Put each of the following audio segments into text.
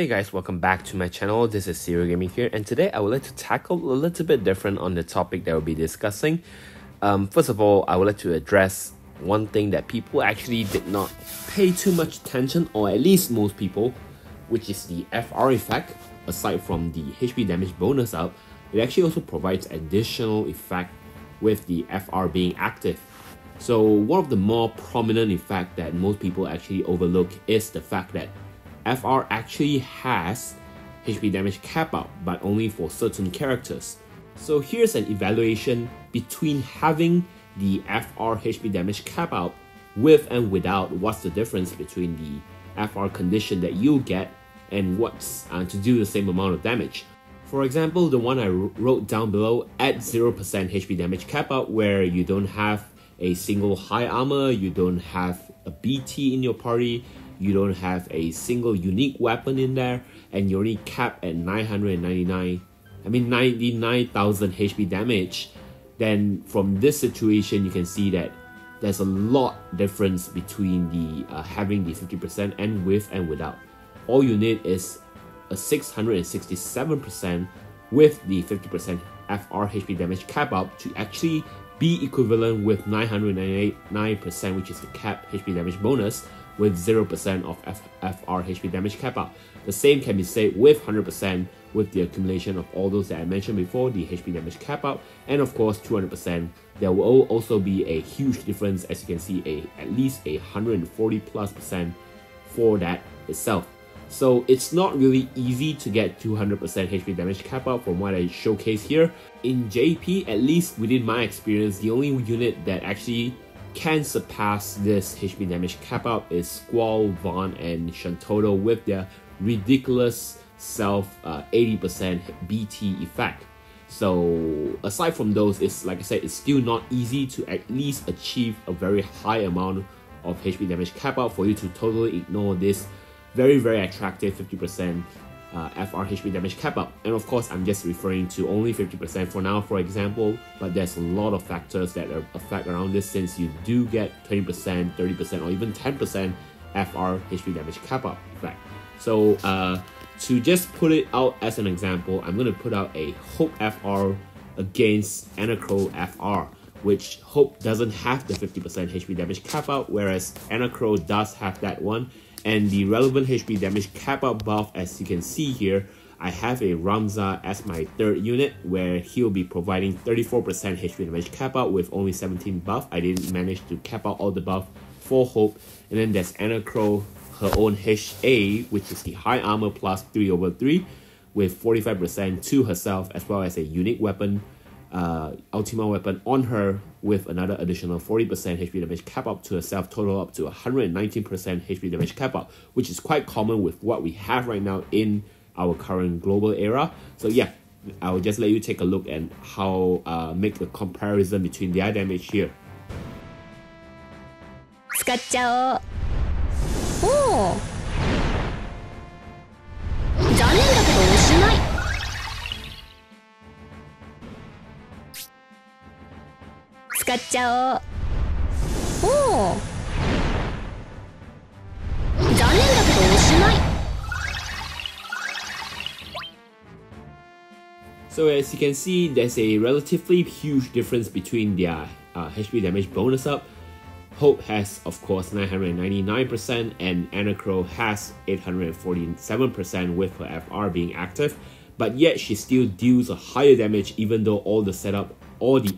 Hey guys, welcome back to my channel. This is Serial Gaming here, and today I would like to tackle a little bit different on the topic that we'll be discussing. First of all, I would like to address one thing that people actually did not pay too much attention, or at least most people, which is the FR effect. Aside from the HP damage bonus up, it actually also provides additional effect with the FR being active. So one of the more prominent effect that most people actually overlook is the fact that FR actually has HP damage cap up, but only for certain characters. So here's an evaluation between having the FR HP damage cap out with and without. What's the difference between the FR condition that you get and what's to do the same amount of damage. For example, the one I wrote down below at 0% HP damage cap out, where you don't have a single high armor, you don't have a BT in your party, you don't have a single unique weapon in there, and you're only capped at 99,000 HP damage, then from this situation you can see that there's a lot difference between the having the 50% and with and without. All you need is a 667% with the 50% FR HP damage cap up to actually be equivalent with 999%, which is the cap HP damage bonus, with 0% of FR HP damage cap up. The same can be said with 100% with the accumulation of all those that I mentioned before, the HP damage cap up, and of course 200%. There will also be a huge difference, as you can see, at least 140+% for that itself. So it's not really easy to get 200% HP damage cap up from what I showcase here. In JP, at least within my experience, the only unit that actually can surpass this HP damage cap out is Squall, Vaughn, and Shantoto with their ridiculous self 80% BT effect. So aside from those, it's like I said, it's still not easy to at least achieve a very high amount of HP damage cap out for you to totally ignore this very attractive 50% FR HP damage cap up. And of course, I'm just referring to only 50% for now, for example, but there's a lot of factors that affect around this, since you do get 20%, 30%, or even 10% FR HP damage cap up effect. So to just put it out as an example, I'm going to put out a Hope FR against Anacro FR, which Hope doesn't have the 50% HP damage cap out, whereas Anacro does have that one. And the relevant HP damage cap out buff, as you can see here, I have a Ramza as my third unit, where he'll be providing 34% HP damage cap out with only 17 buff. I didn't manage to cap out all the buff for Hope. And then there's Anacro, her own HA, which is the high armor plus 3/3 with 45% to herself, as well as a unique weapon, Ultima weapon on her with another additional 40% HP damage cap up to herself, total up to 119% HP damage cap up, which is quite common with what we have right now in our current global era. So yeah, I will just let you take a look at how make the comparison between their damage here. 使っちゃおう。おお。残念だけどおしまい。使っちゃおう。おお。残念だけどおしまい。So as you can see, there's a relatively huge difference between their HP damage bonus up. Hope has, of course, 999% and Anacro has 847% with her FR being active, but yet she still deals a higher damage even though all the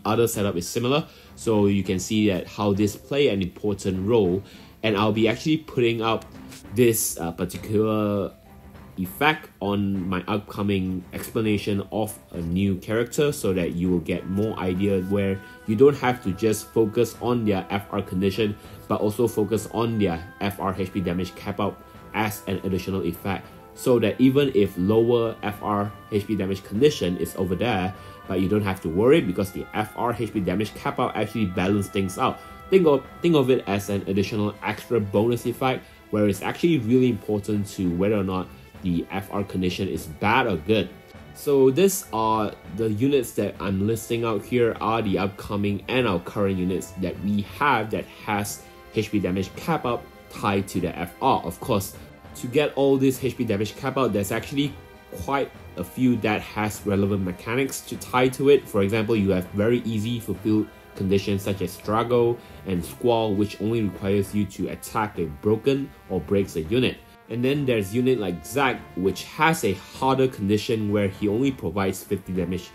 other setup is similar. So you can see that how this play an important role, and I'll be actually putting up this particular effect on my upcoming explanation of a new character, so that you will get more idea where you don't have to just focus on their FR condition, but also focus on their FR HP damage cap out as an additional effect, so that even if lower FR HP damage condition is over there, but you don't have to worry because the FR HP damage cap out actually balance things out. Think of it as an additional extra bonus effect, where it's actually really important to whether or not the FR condition is bad or good. So these are the units that I'm listing out here, are the upcoming and our current units that we have that has HP damage cap up tied to the FR. Of course, To get all this HP damage cap out, there's actually quite a few that has relevant mechanics to tie to it. For example, you have very easy fulfilled conditions such as struggle and squall, which only requires you to attack a broken or breaks a unit. And then there's unit like Zack, which has a harder condition where he only provides 50%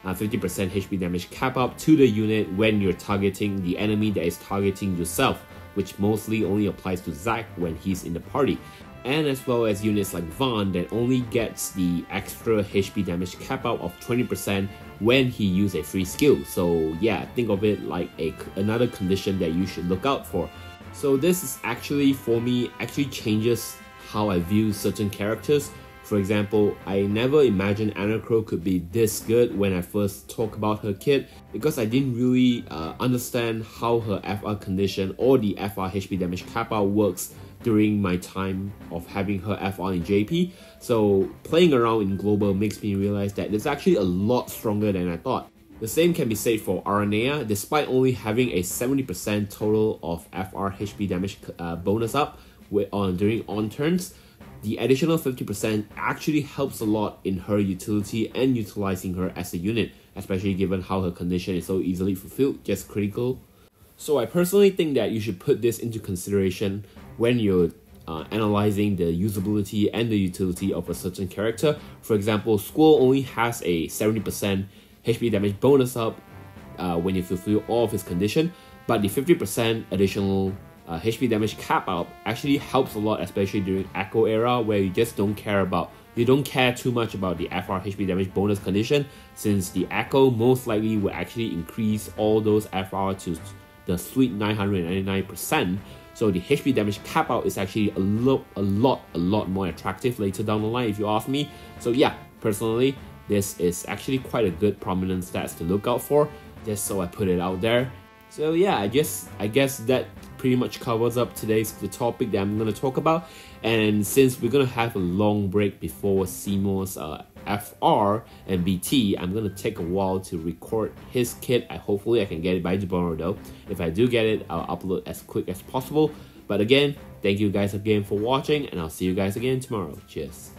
HP damage cap up to the unit when you're targeting the enemy that is targeting yourself, which mostly only applies to Zack when he's in the party. And as well as units like Van that only gets the extra HP damage cap out of 20% when he uses a free skill. So yeah, think of it like another condition that you should look out for. So this is actually, for me, actually changes how I view certain characters. For example, I never imagined Anacro could be this good when I first talked about her kit, because I didn't really understand how her FR condition or the FR HP damage cap out works during my time of having her FR in JP. So playing around in global makes me realize that it's actually a lot stronger than I thought. The same can be said for Aranea. Despite only having a 70% total of FR HP damage bonus up during on turns, the additional 50% actually helps a lot in her utility and utilizing her as a unit, especially given how her condition is so easily fulfilled, just critical. So I personally think that you should put this into consideration when you're analyzing the usability and the utility of a certain character. For example, Squall only has a 70% HP damage bonus up when you fulfill all of his condition, but the 50% additional HP damage cap up actually helps a lot, especially during Echo era, where you just don't care too much about the FR HP damage bonus condition, since the Echo most likely will actually increase all those FR to the sweet 999%. So the HP damage cap out is actually a lot more attractive later down the line, if you ask me. So yeah, personally, this is actually quite a good prominent stats to look out for, just so I put it out there. So yeah, I guess that pretty much covers up the topic that I'm going to talk about. And since we're going to have a long break before Seymour's FR and BT, I'm going to take a while to record his kit. Hopefully I can get it by tomorrow though. If I do get it, I'll upload as quick as possible. But again, thank you guys again for watching, and I'll see you guys again tomorrow. Cheers.